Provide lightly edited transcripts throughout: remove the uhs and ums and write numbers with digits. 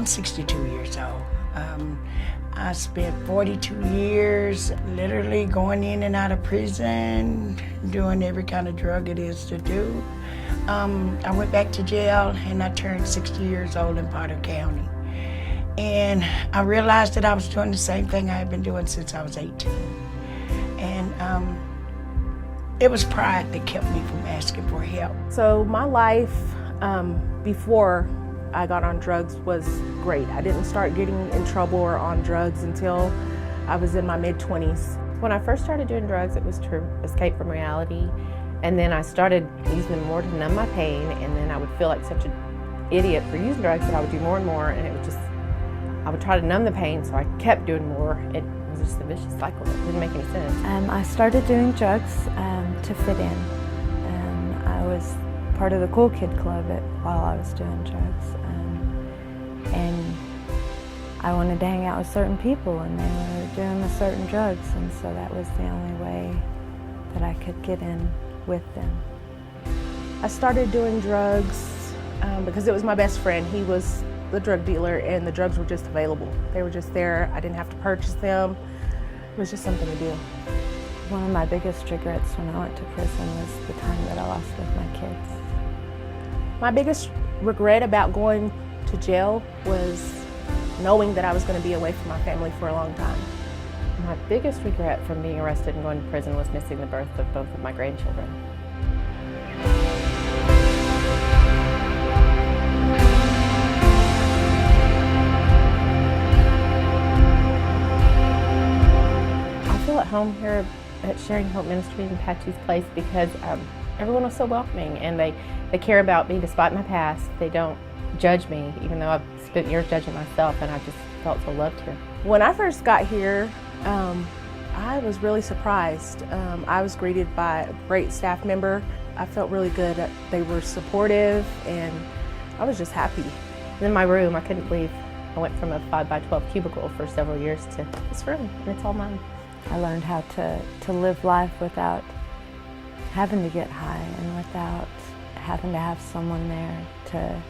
I'm 62 years old. I spent 42 years literally going in and out of prison, doing every kind of drug it is to do. I went back to jail and I turned 60 years old in Potter County. And I realized that I was doing the same thing I had been doing since I was 18. And it was pride that kept me from asking for help. So my life before I got on drugs was great. I didn't start getting in trouble or on drugs until I was in my mid-20s. When I first started doing drugs, it was to escape from reality. And then I started using them more to numb my pain, and then I would feel like such an idiot for using drugs that I would do more and more, and it was just, I would try to numb the pain, so I kept doing more. It was just a vicious cycle that didn't make any sense. I started doing drugs to fit in. I was part of the cool kid club while I was doing drugs. And I wanted to hang out with certain people, and they were doing the certain drugs, and so that was the only way that I could get in with them. I started doing drugs because it was my best friend. He was the drug dealer, and the drugs were just available. They were just there. I didn't have to purchase them. It was just something to do. One of my biggest regrets when I went to prison was the time that I lost with my kids. My biggest regret about going to jail was knowing that I was going to be away from my family for a long time. My biggest regret from being arrested and going to prison was missing the birth of both of my grandchildren. I feel at home here at Sharing Hope Ministries and Patsy's place because everyone was so welcoming, and they care about me despite my past. They don't judge me, even though I've spent years judging myself, and I just felt so loved here. When I first got here, I was really surprised. I was greeted by a great staff member. I felt really good. They were supportive, and I was just happy. In my room, I couldn't believe I went from a 5x12 cubicle for several years to this room, and it's all mine. I learned how to live life without having to get high and without having to have someone there to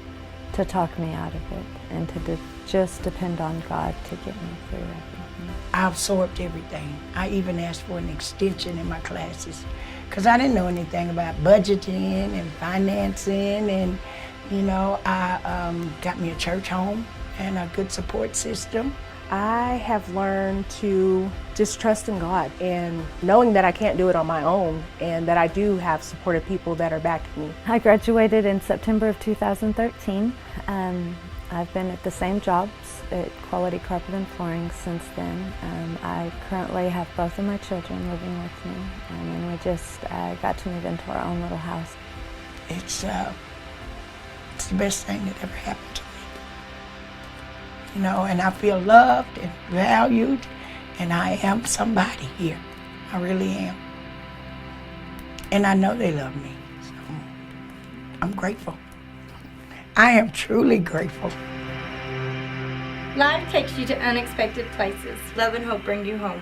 talk me out of it, and to just depend on God to get me through everything. I absorbed everything. I even asked for an extension in my classes because I didn't know anything about budgeting and financing, and I got me a church home and a good support system. I have learned to just trust in God, and knowing that I can't do it on my own, and that I do have supportive people that are backing me. I graduated in September of 2013. I've been at the same jobs at Quality Carpet and Flooring since then. I currently have both of my children living with me, and we just got to move into our own little house. It's the best thing that ever happened to me. And I feel loved and valued, and I am somebody here. I really am. And I know they love me, so I'm grateful. I am truly grateful. Life takes you to unexpected places. Love and hope bring you home.